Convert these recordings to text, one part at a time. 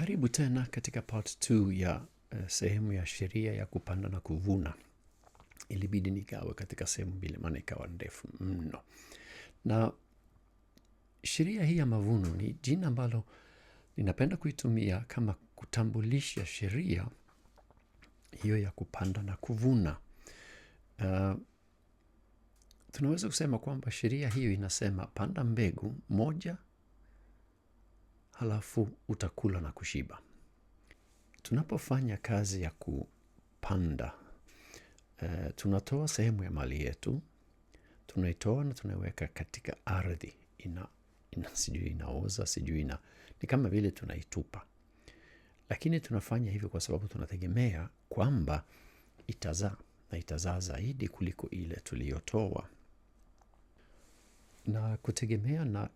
Karibu tena katika part 2 ya sehemu ya sheria ya kupanda na kuvuna. Ilibidi nigawe katika sehemu mbili maana ikawa ndefu mno. Na sheria hii ya mavuno ni jina ambalo ninapenda kuitumia kama kutambulisha sheria hiyo ya kupanda na kuvuna. Tunaweza kusema kwamba sheria hiyo inasema panda mbegu moja, halafu utakula na kushiba. Tunapofanya kazi ya kupanda, tunatoa sehemu ya mali yetu, tunaitoa na tunaiweka katika ardhi. Sijui inaoza, ni kama vile tunaitupa. Lakini tunafanya hivyo kwa sababu tunategemea kwamba itazaa na itazaa zaidi kuliko ile tuliyotoa. Na kutegemea na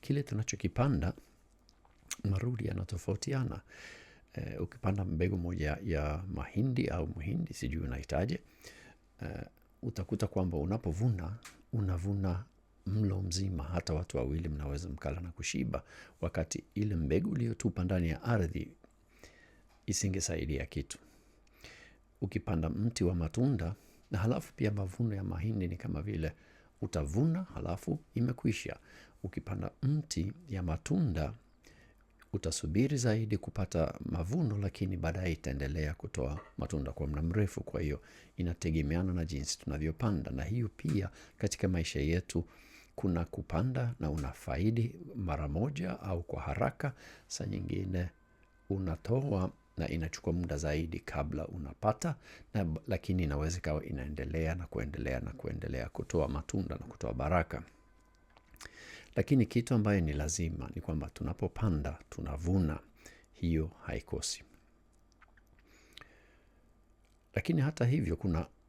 kile tunachokipanda, marudi yanatofautiana. Ukipanda mbegu moja ya mahindi au muhindi, sijui unahitaje, utakuta kwamba unapovuna, unavuna mlo mzima, hata watu wawili mnaweza mkala na kushiba, wakati ile mbegu uliyotupa ndani ya ardhi isingesaidia kitu. Ukipanda mti wa matunda, na halafu pia mavuno ya mahindi ni kama vile utavuna halafu imekwisha. Ukipanda mti ya matunda, utasubiri zaidi kupata mavuno, lakini baadaye itaendelea kutoa matunda kwa muda mrefu. Kwa hiyo inategemeana na jinsi tunavyopanda. Na hiyo pia katika maisha yetu kuna kupanda na unafaidi mara moja au kwa haraka. Saa nyingine unatoa na inachukua muda zaidi kabla unapata, lakini inaweza ikawa inaendelea na kuendelea na kuendelea kutoa matunda na kutoa baraka. Lakini kitu ambayo ni lazima ni kwamba tunapopanda tunavuna, hiyo haikosi. Lakini hata hivyo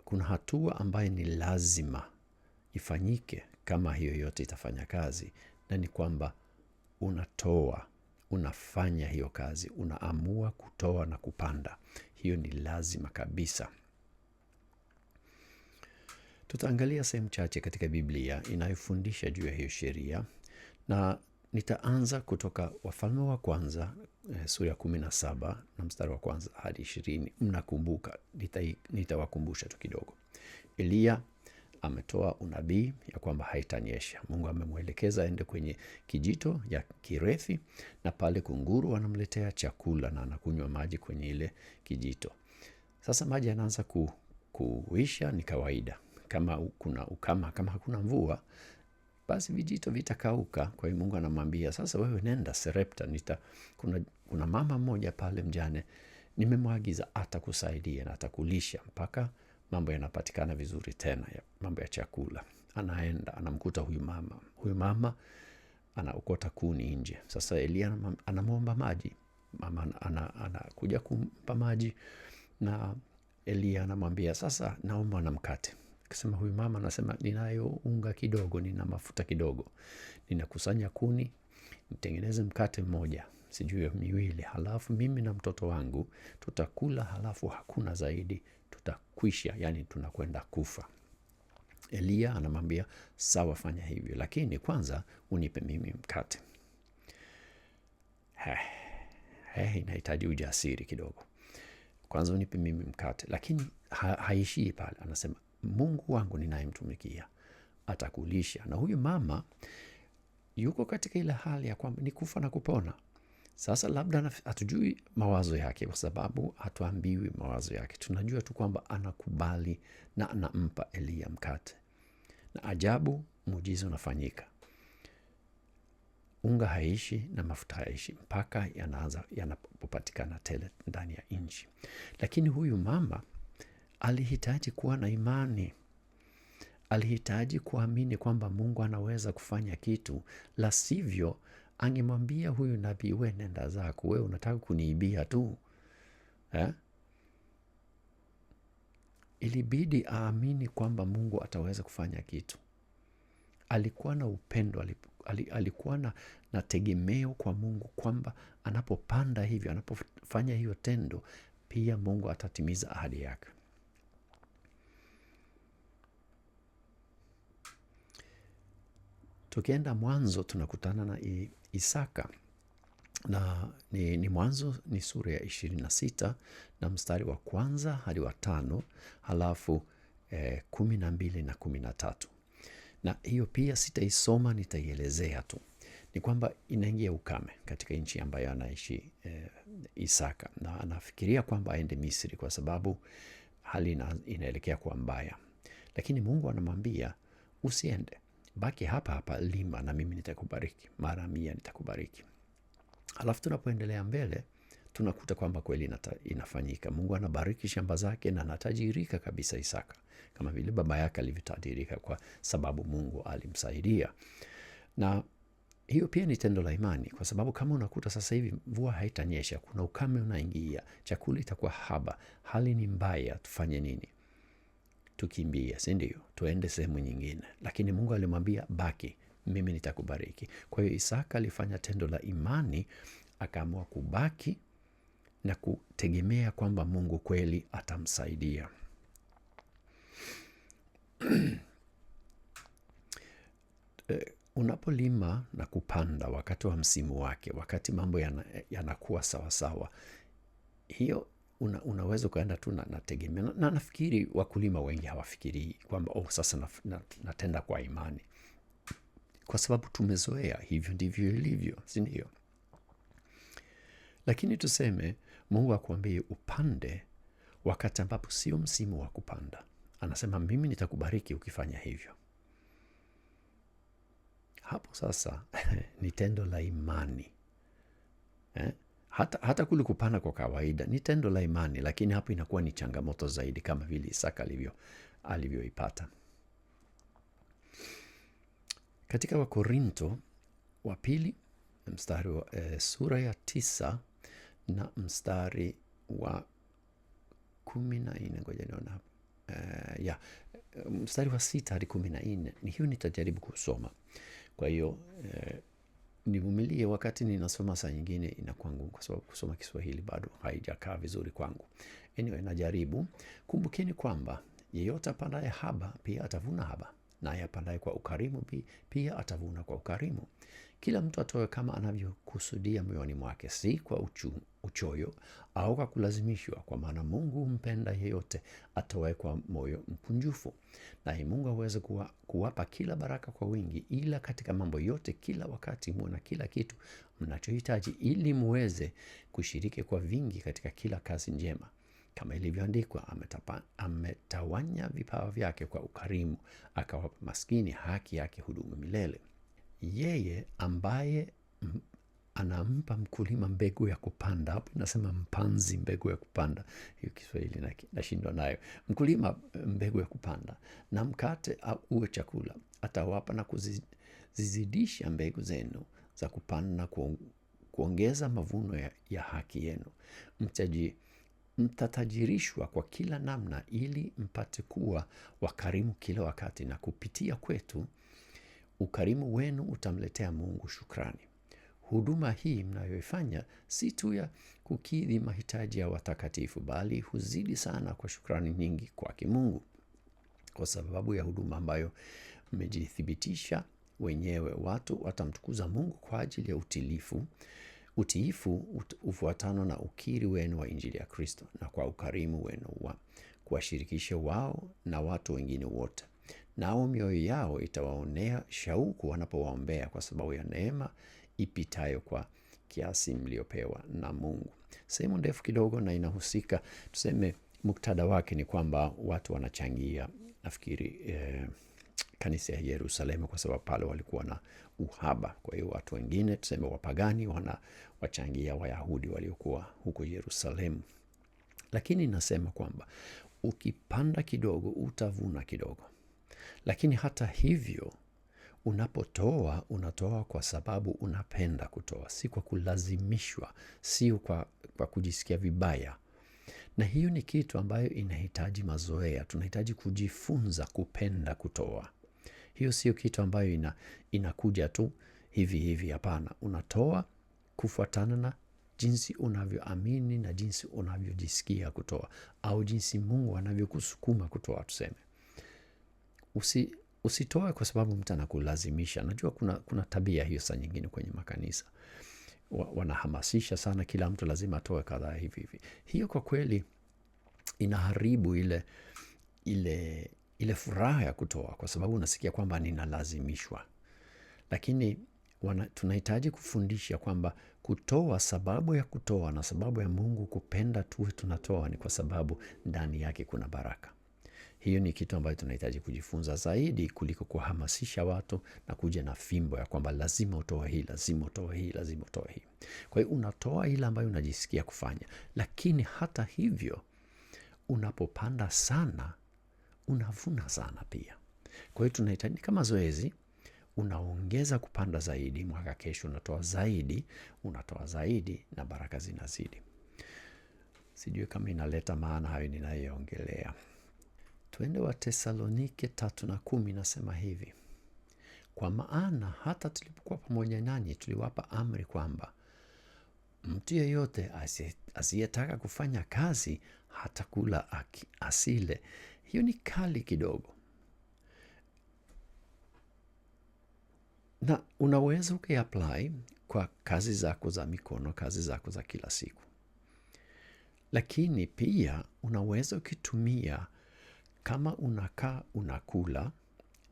kuna hatua ambayo ni lazima ifanyike kama hiyo yote itafanya kazi, na ni kwamba unatoa, unafanya hiyo kazi, unaamua kutoa na kupanda. Hiyo ni lazima kabisa. Tutaangalia sehemu chache katika Biblia inayofundisha juu ya hiyo sheria, na nitaanza kutoka Wafalme wa Kwanza sura ya 17 na mstari wa kwanza hadi 20. Mnakumbuka, nitawakumbusha tu kidogo. Elia ametoa unabii ya kwamba haitanyesha. Mungu amemwelekeza aende kwenye kijito ya Kirethi, na pale kunguru wanamletea chakula na anakunywa maji kwenye ile kijito. Sasa maji yanaanza kuisha, ni kawaida. Kama kuna ukama, kama hakuna mvua, basi vijito vitakauka. Kwa hiyo Mungu anamwambia, sasa wewe nenda Serepta, kuna mama mmoja pale mjane, nimemwagiza atakusaidia na atakulisha mpaka mambo yanapatikana vizuri tena, mambo ya chakula. Anaenda, anamkuta huyu mama anaokota kuni nje. Sasa Elia anamwomba maji. Mama anakuja kumpa maji, na Elia anamwambia, sasa naomba na mkate. Akisema huyu mama anasema, ninayo unga kidogo, nina mafuta kidogo, ninakusanya kuni, nitengeneze mkate mmoja, sijui miwili, halafu mimi na mtoto wangu tutakula, halafu hakuna zaidi, tutakwisha, yani tunakwenda kufa. Elia anamwambia, sawa, fanya hivyo, lakini kwanza unipe mimi mkate. Inahitaji ujasiri kidogo. Kwanza unipe mimi mkate, lakini haishii pale. Anasema, Mungu wangu ninayemtumikia atakulisha. Na huyu mama yuko katika ile hali ya kwamba ni kufa na kupona. Sasa labda hatujui mawazo yake, kwa sababu hatuambiwi mawazo yake. Tunajua tu kwamba anakubali na anampa Elia mkate. Na ajabu, muujiza unafanyika. Unga haishi na mafuta haishi mpaka yanapopatikana tele ndani ya nchi. Lakini huyu mama alihitaji kuwa na imani. Alihitaji kuamini kwamba Mungu anaweza kufanya kitu, la sivyo angemwambia huyu nabii, wewe nenda zako, wewe unataka kuniibia tu. Ilibidi aamini kwamba Mungu ataweza kufanya kitu. Alikuwa na upendo, alikuwa na tegemeo kwa Mungu kwamba anapopanda hivyo, anapofanya hiyo tendo, pia Mungu atatimiza ahadi yake. Tukienda Mwanzo tunakutana na Isaka. na ni Mwanzo ni sura ya 26 na mstari wa 1 hadi wa 5, halafu 12 na 13. Na hiyo pia sitaisoma, nitaielezea tu. Ni kwamba inaingia ukame katika nchi ambayo anaishi Isaka, na anafikiria kwamba aende Misri kwa sababu hali inaelekea kuwa mbaya. Lakini Mungu anamwambia usiende, baki hapa hapa, lima na mimi nitakubariki, mara 100 nitakubariki. Alafu tunapoendelea mbele tunakuta kwamba kweli inafanyika. Mungu anabariki shamba zake na anatajirika kabisa Isaka, kama vile baba yake alivyotajirika kwa sababu Mungu alimsaidia. Na hiyo pia ni tendo la imani, kwa sababu kama unakuta sasa hivi mvua haitanyesha, kuna ukame unaingia, chakula itakuwa haba, hali ni mbaya, tufanye nini? Tukimbie, si ndio? Tuende sehemu nyingine. Lakini Mungu alimwambia baki, mimi nitakubariki. Kwa hiyo Isaka alifanya tendo la imani, akaamua kubaki na kutegemea kwamba Mungu kweli atamsaidia. Unapolima na kupanda wakati wa msimu wake, wakati mambo yanakuwa sawasawa, hiyo unaweza ukaenda tu nategemea. Na nafikiri wakulima wengi hawafikiri kwamba sasa natenda kwa imani, kwa sababu tumezoea hivyo ndivyo ilivyo, si ndio? Lakini tuseme Mungu akwambie upande wakati ambapo sio msimu wa kupanda. Anasema mimi nitakubariki ukifanya hivyo. Hapo sasa ni tendo la imani. Hata kule kupanda kwa kawaida ni tendo la imani, lakini hapo inakuwa ni changamoto zaidi, kama vile Isaka alivyoipata. Katika Wakorinto wa pili mstari wa sura ya 9 na mstari wa 14, ngoja niona hapo mstari wa 6 hadi 14, ni hiyo nitajaribu kusoma. Kwa hiyo nivumilie wakati ninasoma, saa nyingine inakuwa ngumu kwa sababu kusoma Kiswahili bado haijakaa vizuri kwangu. Anyway, najaribu. Kumbukeni kwamba yeyote apandaye haba pia atavuna haba, naye apandaye kwa ukarimu pia atavuna kwa ukarimu. Kila mtu atoe kama anavyokusudia moyoni mwake, si kwa uchoyo au kwa kulazimishwa, kwa maana Mungu humpenda yeyote atoe kwa moyo mkunjufu. Naye Mungu aweze kuwapa kila baraka kwa wingi, ila katika mambo yote kila wakati muwe na kila kitu mnachohitaji, ili muweze kushiriki kwa vingi katika kila kazi njema, kama ilivyoandikwa, ametawanya vipawa vyake kwa ukarimu, akawapa maskini, haki yake hudumu milele. Yeye ambaye anampa mkulima mbegu ya kupanda, hapo nasema mpanzi mbegu ya kupanda, hiyo Kiswahili nashindwa nayo. Mkulima mbegu ya kupanda na mkate uwe chakula, atawapa na kuzizidisha mbegu zenu za kupanda na kuongeza mavuno ya haki yenu. Mtatajirishwa kwa kila namna, ili mpate kuwa wakarimu kila wakati, na kupitia kwetu ukarimu wenu utamletea Mungu shukrani. Huduma hii mnayoifanya si tu ya kukidhi mahitaji ya watakatifu, bali huzidi sana kwa shukrani nyingi kwake Mungu, kwa sababu ya huduma ambayo mmejithibitisha wenyewe. Watu watamtukuza Mungu kwa ajili ya utiifu ufuatano na ukiri wenu wa Injili ya Kristo, na kwa ukarimu wenu wa kuwashirikisha wao na watu wengine wote. Nao mioyo yao itawaonea shauku wanapowaombea, kwa sababu ya neema ipitayo kwa kiasi mliopewa na Mungu. Sehemu ndefu kidogo na inahusika, tuseme muktadha wake ni kwamba watu wanachangia, nafikiri kanisa ya Yerusalemu, kwa sababu pale walikuwa na uhaba. Kwa hiyo watu wengine, tuseme wapagani, wachangia Wayahudi waliokuwa huko Yerusalemu. Lakini nasema kwamba ukipanda kidogo utavuna kidogo. Lakini hata hivyo, unapotoa, unatoa kwa sababu unapenda kutoa, si kwa kulazimishwa, sio kwa kujisikia vibaya. Na hiyo ni kitu ambayo inahitaji mazoea. Tunahitaji kujifunza kupenda kutoa. Hiyo sio kitu ambayo inakuja tu hivi hivi, hapana. Unatoa kufuatana na jinsi unavyoamini na jinsi unavyojisikia kutoa, au jinsi Mungu anavyokusukuma kutoa, tuseme. Usitoe kwa sababu mtu anakulazimisha. Najua kuna tabia hiyo saa nyingine kwenye makanisa. wanahamasisha sana, kila mtu lazima atoe kadhaa hivi hivi. Hiyo kwa kweli inaharibu ile furaha ya kutoa, kwa sababu unasikia kwamba ninalazimishwa. Lakini tunahitaji kufundisha kwamba kutoa, sababu ya kutoa na sababu ya Mungu kupenda tuwe tunatoa ni kwa sababu ndani yake kuna baraka. Hiyo ni kitu ambayo tunahitaji kujifunza zaidi kuliko kuhamasisha watu na kuja na fimbo ya kwamba lazima utoe hii, lazima utoe hii, lazima utoe hii. Kwa hiyo unatoa ile ambayo unajisikia kufanya. Lakini hata hivyo, unapopanda sana, unavuna sana pia. Kwa hiyo tunahitaji kama zoezi, unaongeza kupanda zaidi, mwaka kesho unatoa zaidi na baraka zinazidi. Sijui kama inaleta maana hayo ninayoongelea. Tuende Wathesalonike 3:10, nasema hivi: kwa maana hata tulipokuwa pamoja nanyi tuliwapa amri kwamba mtu yeyote asiyetaka kufanya kazi hata kula asile. Hiyo ni kali kidogo, na unaweza ukiapply kwa kazi zako za mikono, kazi zako za kila siku. Lakini pia unaweza ukitumia kama unakaa unakula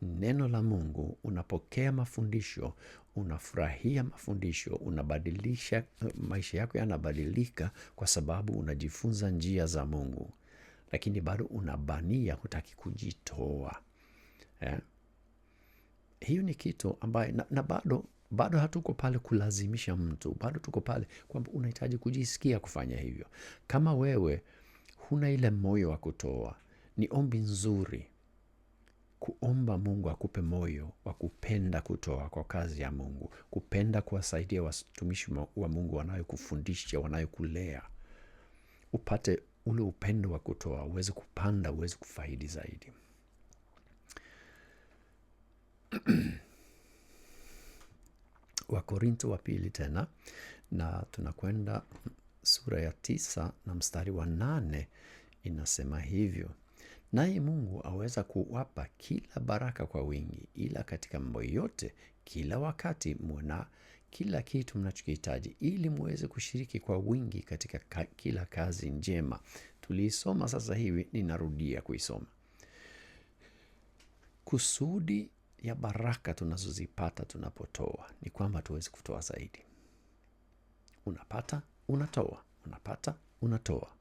neno la Mungu, unapokea mafundisho, unafurahia mafundisho, unabadilisha maisha yako, yanabadilika kwa sababu unajifunza njia za Mungu, lakini bado unabania, hutaki kujitoa. Hiyo ni kitu ambaye na bado hatuko pale kulazimisha mtu, bado tuko pale kwamba unahitaji kujisikia kufanya hivyo. Kama wewe huna ile moyo wa kutoa, ni ombi nzuri kuomba Mungu akupe moyo wa kupenda kutoa kwa kazi ya Mungu, kupenda kuwasaidia watumishi wa Mungu wanayokufundisha, wanayokulea, upate ule upendo wa kutoa, uweze kupanda, uweze kufaidi zaidi. Wakorintho wa pili tena, na tunakwenda sura ya 9 na mstari wa 8, inasema hivyo: naye Mungu aweza kuwapa kila baraka kwa wingi, ila katika mambo yote kila wakati muna kila kitu mnachokihitaji, ili muweze kushiriki kwa wingi katika kila kazi njema. Tuliisoma sasa hivi, ninarudia kuisoma. Kusudi ya baraka tunazozipata tunapotoa ni kwamba tuweze kutoa zaidi. Unapata, unatoa, unapata, unatoa.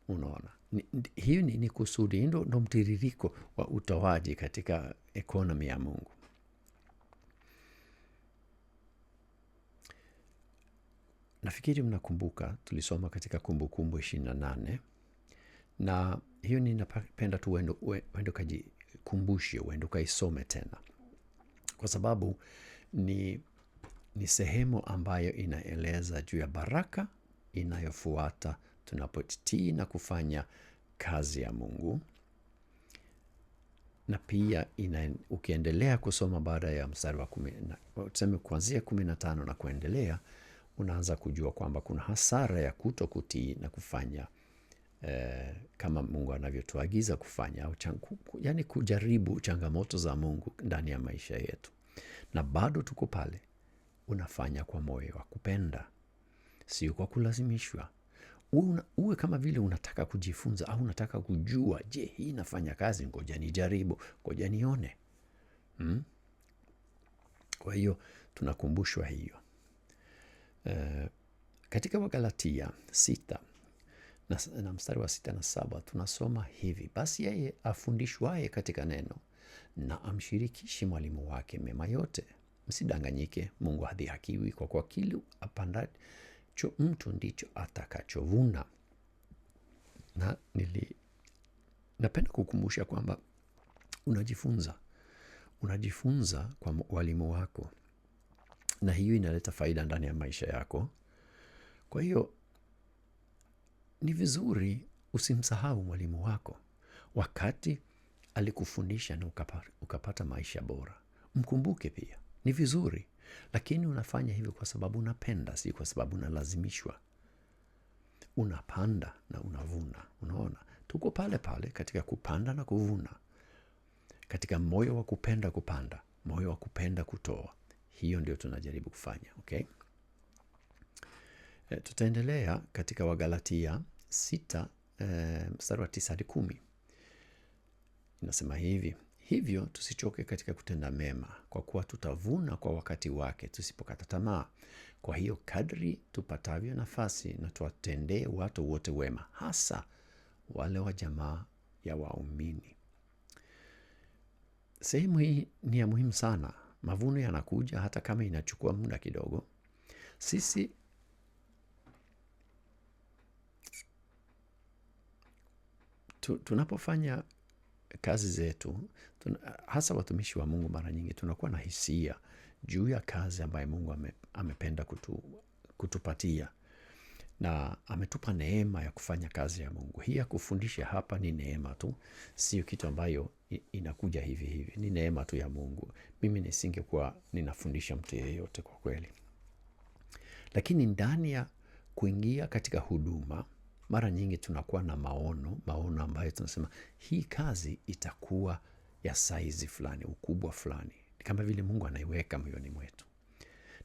Unaona, hiyo ni kusudi, ndo mtiririko wa utoaji katika ekonomi ya Mungu. Nafikiri mnakumbuka tulisoma katika Kumbukumbu 28, na hiyo ninapenda tu uende ukajikumbushe, uende ukaisome tena, kwa sababu ni sehemu ambayo inaeleza juu ya baraka inayofuata tunapotii na kufanya kazi ya Mungu. Na pia ukiendelea kusoma baada ya mstari wa 10, tuseme kuanzia 15 na kuendelea, unaanza kujua kwamba kuna hasara ya kutokutii na kufanya kama Mungu anavyotuagiza kufanya, au yani kujaribu changamoto za Mungu ndani ya maisha yetu. Na bado tuko pale, unafanya kwa moyo wa kupenda, sio kwa kulazimishwa. Uwe kama vile unataka kujifunza au unataka kujua, je, hii inafanya kazi? Ngoja nijaribu, ngoja nione. Kwa hiyo tunakumbushwa hiyo. Katika Wagalatia 6 na mstari wa 6 na 7 tunasoma hivi: basi yeye afundishwaye katika neno na amshirikishi mwalimu wake mema yote. Msidanganyike, Mungu hadhihakiwi, kwa kuwa kile apandacho mtu ndicho atakachovuna. Na napenda kukumbusha kwamba unajifunza kwa walimu wako, na hiyo inaleta faida ndani ya maisha yako. Kwa hiyo ni vizuri usimsahau mwalimu wako wakati alikufundisha na ukapata maisha bora. Mkumbuke pia, ni vizuri, lakini unafanya hivyo kwa sababu unapenda, si kwa sababu unalazimishwa. Unapanda na unavuna. Unaona, tuko pale pale katika kupanda na kuvuna, katika moyo wa kupenda kupanda, moyo wa kupenda kutoa. Hiyo ndio tunajaribu kufanya, okay? Tutaendelea katika Wagalatia 6 mstari wa 9 hadi 10. Inasema hivi: hivyo tusichoke katika kutenda mema, kwa kuwa tutavuna kwa wakati wake tusipokata tamaa. Kwa hiyo kadri tupatavyo nafasi na tuwatendee watu wote wema, hasa wale wa jamaa ya waumini. Sehemu hii ni ya muhimu sana. Mavuno yanakuja hata kama inachukua muda kidogo. Sisi tunapofanya kazi zetu, hasa watumishi wa Mungu, mara nyingi tunakuwa na hisia juu ya kazi ambayo Mungu amependa kutupatia, na ametupa neema ya kufanya kazi ya Mungu. Hii ya kufundisha hapa ni neema tu, sio kitu ambayo inakuja hivi hivi. Ni neema tu ya Mungu. Mimi nisingekuwa ninafundisha mtu yeyote kwa kweli. Lakini ndani ya kuingia katika huduma, mara nyingi tunakuwa na maono ambayo tunasema hii kazi itakuwa ya saizi fulani, ukubwa fulani, kama vile Mungu anaiweka moyoni mwetu,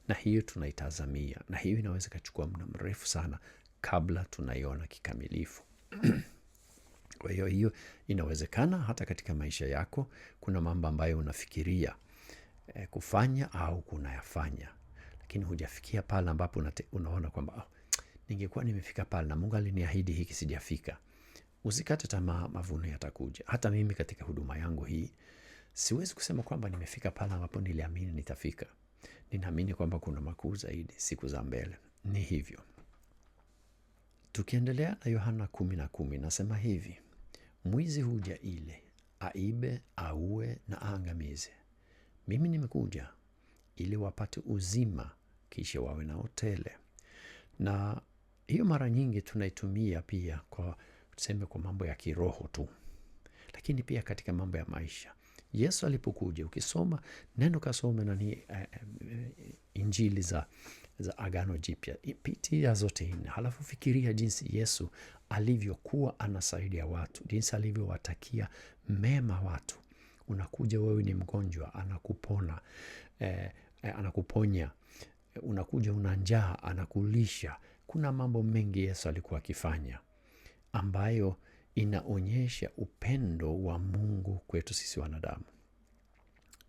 na hiyo tunaitazamia, na hiyo inaweza kuchukua muda mrefu sana kabla tunaiona kikamilifu. Kwa hiyo inawezekana hata katika maisha yako kuna mambo ambayo unafikiria kufanya au kunayafanya, lakini hujafikia pale ambapo unaona kwamba ningekuwa nimefika pale na Mungu aliniahidi hiki sijafika. Usikate tamaa, mavuno yatakuja. Hata mimi katika huduma yangu hii siwezi kusema kwamba nimefika pale ambapo niliamini nitafika. Ninaamini kwamba kuna makuu zaidi siku za mbele. Ni hivyo. Tukiendelea na Yohana 10:10 nasema hivi: mwizi huja ile aibe, aue na aangamize. Mimi nimekuja ili wapate uzima, kisha wawe nao tele. Na hiyo mara nyingi tunaitumia pia kwa tuseme kwa mambo ya kiroho tu, lakini pia katika mambo ya maisha. Yesu alipokuja, ukisoma neno, kasome nani injili za Agano Jipya, pitia zote nne, halafu fikiria jinsi Yesu alivyokuwa anasaidia watu, jinsi alivyowatakia mema watu. Unakuja wewe ni mgonjwa, anakupona, anakuponya. Unakuja una njaa, anakulisha. Kuna mambo mengi Yesu alikuwa akifanya ambayo inaonyesha upendo wa Mungu kwetu sisi wanadamu.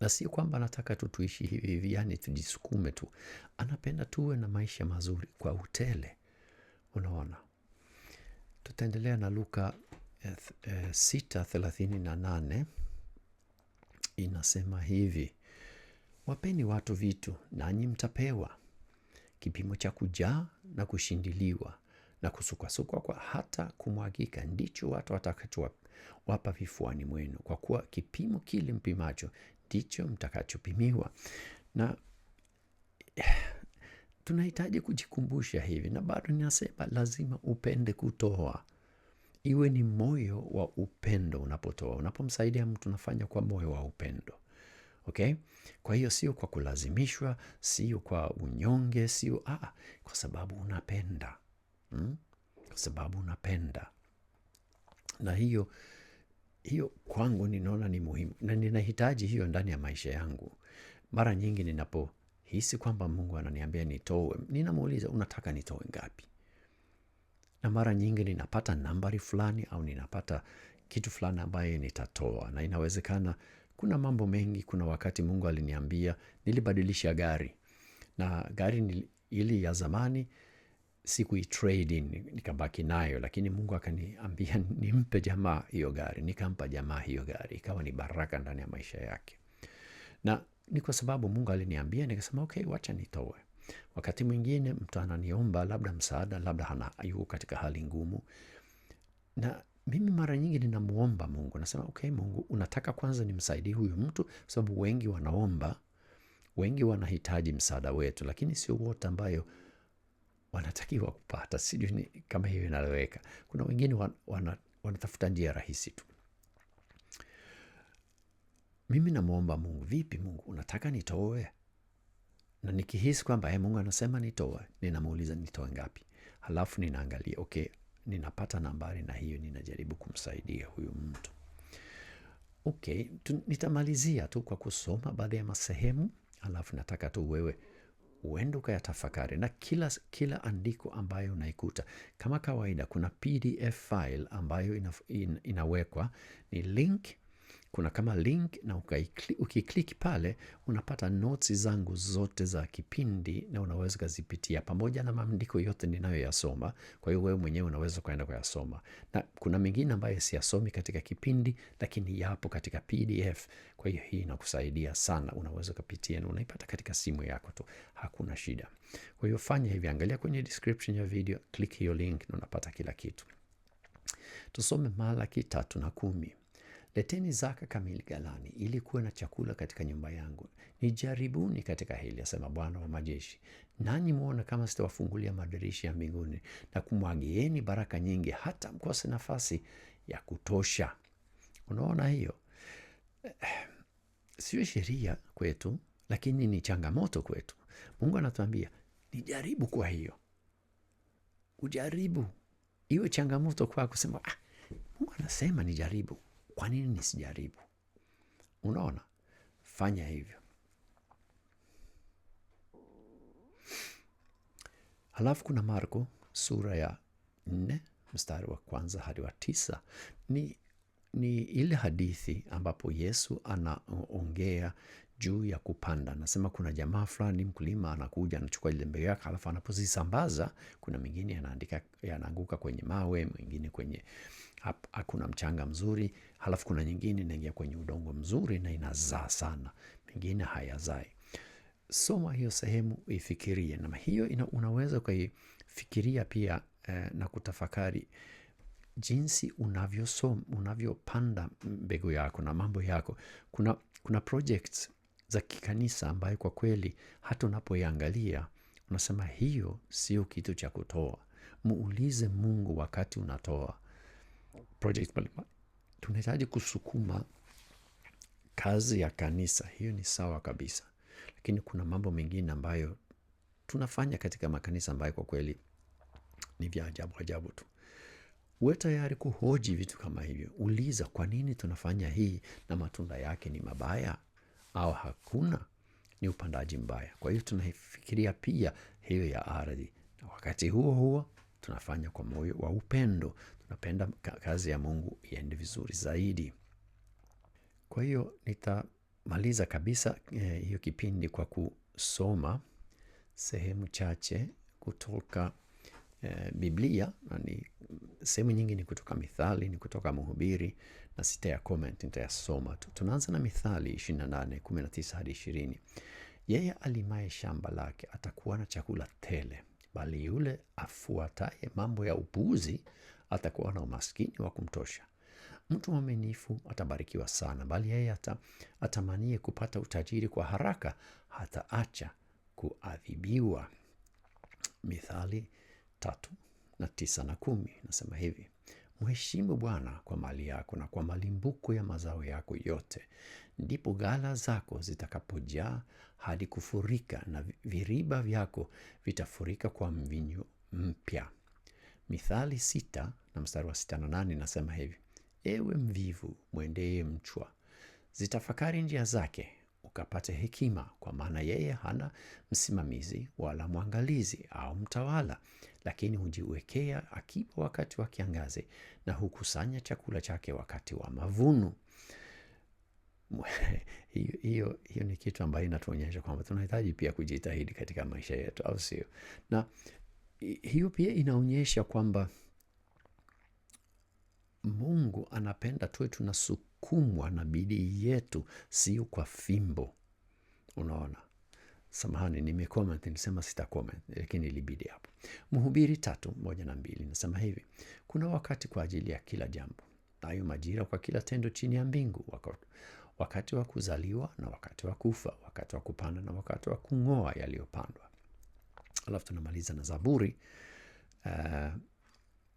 Na sio kwamba anataka tu tuishi hivi hivi, yani tujisukume tu. Anapenda tuwe na maisha mazuri kwa utele. Unaona? Tutaendelea na Luka 6:38. Inasema hivi: wapeni watu vitu, nanyi mtapewa. Kipimo cha kujaa na kushindiliwa na kusukwasukwa kwa hata kumwagika, ndicho watu watakachowapa vifuani mwenu, kwa kuwa kipimo kile mpimacho ndicho mtakachopimiwa. Na tunahitaji kujikumbusha hivi, na bado ninasema lazima upende kutoa. Iwe ni moyo wa upendo unapotoa. Unapomsaidia mtu unafanya kwa moyo wa upendo. Okay? Kwa hiyo sio kwa kulazimishwa, sio kwa unyonge, sio kwa sababu unapenda. Kwa sababu unapenda. Na hiyo kwangu ninaona ni muhimu, na ninahitaji hiyo ndani ya maisha yangu. Mara nyingi ninapohisi kwamba Mungu ananiambia nitoe, ninamuuliza unataka nitoe ngapi? Na mara nyingi ninapata nambari fulani au ninapata kitu fulani ambaye nitatoa, na inawezekana kuna mambo mengi. Kuna wakati Mungu aliniambia nilibadilisha gari, na gari ili ya zamani sikuitrade in, nikabaki nayo, lakini Mungu akaniambia nimpe jamaa hiyo gari. Nikampa jamaa hiyo gari, ikawa ni baraka ndani ya maisha yake. Na ni kwa sababu Mungu aliniambia, nikasema okay, wacha nitoe. Wakati mwingine mtu ananiomba labda msaada, labda yuko katika hali ngumu, na mimi mara nyingi ninamuomba Mungu. Nasema okay, Mungu, unataka kwanza nimsaidie huyu mtu, kwa sababu wengi wanaomba, wengi wanahitaji msaada wetu, lakini sio wote ambayo wanatakiwa kupata. Sijui kama hiyo inaeleweka. Kuna wengine wanatafuta njia rahisi tu. Mimi namuomba Mungu, vipi Mungu, unataka nitoe? Na nikihisi kwamba Mungu anasema nitoe, ninamuuliza nitoe ngapi? Halafu ninaangalia, okay, ninapata nambari, na hiyo ninajaribu kumsaidia huyu mtu. Okay, nitamalizia tu kwa kusoma baadhi ya masehemu, halafu nataka tu wewe uende ukayatafakari, na kila andiko ambayo unaikuta, kama kawaida, kuna PDF file ambayo inawekwa, ni link. Kuna kama link, na ukiklik pale unapata notes zangu zote za kipindi, na unaweza kuzipitia pamoja na maandiko yote ninayoyasoma. Kwa hiyo wewe mwenyewe unaweza kwenda kuyasoma, na kuna mengine ambayo siyasomi katika kipindi, lakini yapo katika PDF. Kwa hiyo hii inakusaidia sana, unaweza kupitia na unaipata katika simu yako tu, hakuna shida. Kwa hiyo fanya hivi, angalia kwenye description ya video, click hiyo link na unapata kila kitu. Tusome Malaki 3:10. Leteni zaka kamili ghalani, ili kuwe na chakula katika nyumba yangu. Nijaribuni katika hili, asema Bwana wa majeshi, nanyi muone kama sitawafungulia madirisha ya mbinguni na kumwagieni baraka nyingi, hata mkose nafasi ya kutosha. Unaona hiyo? Sio sheria kwetu, lakini ni changamoto kwetu. Mungu anatuambia nijaribu. Kwa hiyo ujaribu, iwe changamoto kwa kusema Mungu anasema nijaribu, kwa nini nisijaribu? Unaona, fanya hivyo. Halafu kuna Marko sura ya 4 mstari wa 1 hadi wa 9. Ni ile hadithi ambapo Yesu anaongea juu ya kupanda. Anasema kuna jamaa fulani, mkulima, anakuja anachukua ile mbegu yake, halafu anapozisambaza, kuna mingine yanaanguka kwenye mawe, mwingine kwenye hakuna mchanga mzuri, halafu kuna nyingine inaingia kwenye udongo mzuri na inazaa sana, mingine hayazai. Soma hiyo sehemu, ifikirie, na hiyo unaweza kuifikiria pia na kutafakari jinsi unavyopanda mbegu yako na mambo yako. Kuna projects za kikanisa ambayo kwa kweli hata unapoiangalia unasema hiyo sio kitu cha kutoa. Muulize Mungu wakati unatoa project mbalimbali. Tunahitaji kusukuma kazi ya kanisa, hiyo ni sawa kabisa, lakini kuna mambo mengine ambayo tunafanya katika makanisa ambayo kwa kweli ni vya ajabu tu. Uwe tayari kuhoji vitu kama hivyo. Uliza, kwa nini tunafanya hii, na matunda yake ni mabaya au hakuna, ni upandaji mbaya. Kwa hiyo tunafikiria pia hiyo ya ardhi, na wakati huo tunafanya kwa moyo wa upendo. Tunapenda kazi ya Mungu iende vizuri zaidi. Kwa hiyo nitamaliza kabisa hiyo kipindi kwa kusoma sehemu chache kutoka Biblia, na ni sehemu nyingi ni kutoka Mithali, ni kutoka Mhubiri, na sitaya comment, nitayasoma tu. Tunaanza na Mithali 28:19 hadi 20. Yeye alimaye shamba lake atakuwa na chakula tele, bali yule afuataye mambo ya upuuzi atakuwa na umaskini wa kumtosha. Mtu mwaminifu atabarikiwa sana, bali yeye atamanie kupata utajiri kwa haraka hataacha kuadhibiwa. Mithali 3:9 na 10 nasema hivi: Mheshimu Bwana kwa mali yako na kwa malimbuko ya mazao yako yote, ndipo ghala zako zitakapojaa hadi kufurika, na viriba vyako vitafurika kwa mvinyo mpya. Mithali 6 na mstari wa 6 na 8 nasema hivi: Ewe mvivu, mwendee mchwa, zitafakari njia zake, ukapate hekima, kwa maana yeye hana msimamizi wala mwangalizi au mtawala, lakini hujiwekea akiba wakati wa kiangazi, na hukusanya chakula chake wakati wa mavuno. Hiyo ni kitu ambayo inatuonyesha kwamba tunahitaji pia kujitahidi katika maisha yetu, au sio? Na hiyo pia inaonyesha kwamba Mungu anapenda tuwe tunasukumwa na bidii yetu, sio kwa fimbo. Unaona? Samahani, nimecomment, nilisema sita comment, lakini ilibidi hapo. Mhubiri 3:1 na 2 nasema hivi: Kuna wakati kwa ajili ya kila jambo, nayo majira kwa kila tendo chini ya mbingu, wakati wa kuzaliwa na wakati wa kufa, wakati wa kupanda na wakati wa kung'oa yaliyopandwa. Alafu tunamaliza na Zaburi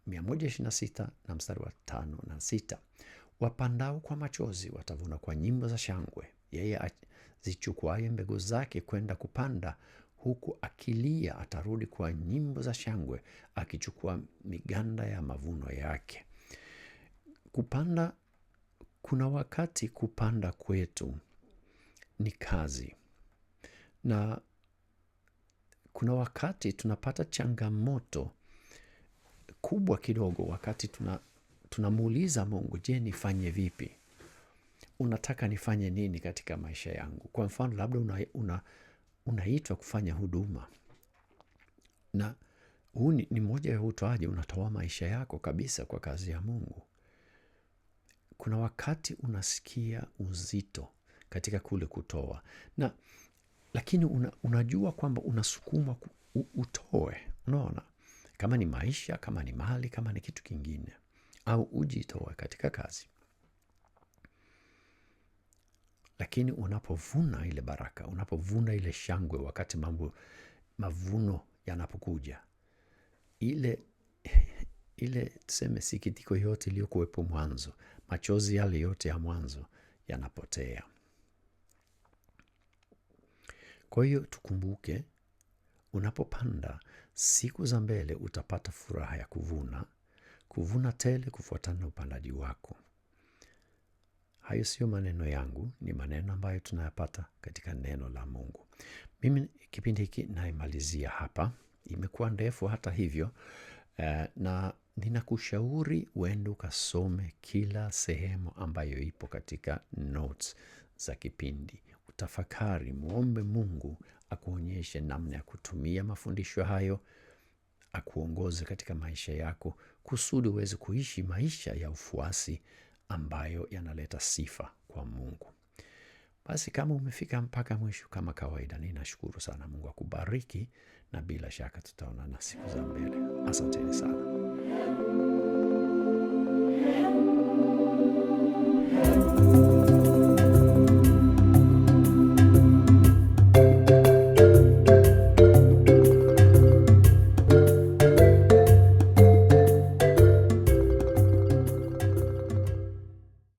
126 na mstari wa 5 na 6. Wapandao kwa machozi watavuna kwa nyimbo za shangwe. Yeye zichukuaye mbegu zake kwenda kupanda, huku akilia, atarudi kwa nyimbo za shangwe, akichukua miganda ya mavuno yake. Kupanda, kuna wakati kupanda kwetu ni kazi, na kuna wakati tunapata changamoto kubwa kidogo wakati tunamuuliza Mungu, je, nifanye vipi? Unataka nifanye nini katika maisha yangu? Kwa mfano, labda unaitwa kufanya huduma, na huu ni moja ya utoaji, unatoa maisha yako kabisa kwa kazi ya Mungu. Kuna wakati unasikia uzito katika kule kutoa, lakini unajua kwamba unasukumwa utoe. Unaona, kama ni maisha, kama ni mali, kama ni kitu kingine, au ujitoe katika kazi. Lakini unapovuna ile baraka, unapovuna ile shangwe, wakati mavuno yanapokuja, ile tuseme sikitiko yote iliyokuwepo mwanzo, machozi yale yote ya mwanzo yanapotea. Kwa hiyo tukumbuke, unapopanda siku za mbele utapata furaha ya kuvuna tele kufuatana na upandaji wako. Hayo sio maneno yangu, ni maneno ambayo tunayapata katika neno la Mungu. Mimi kipindi hiki naimalizia hapa. Imekuwa ndefu hata hivyo, na ninakushauri uende ukasome kila sehemu ambayo ipo katika notes za kipindi. Utafakari, muombe Mungu akuonyeshe namna ya kutumia mafundisho hayo, akuongoze katika maisha yako, kusudi uweze kuishi maisha ya ufuasi ambayo yanaleta sifa kwa Mungu. Basi kama umefika mpaka mwisho, kama kawaida, ninashukuru sana. Mungu akubariki, na bila shaka tutaonana siku za mbele. Asanteni sana.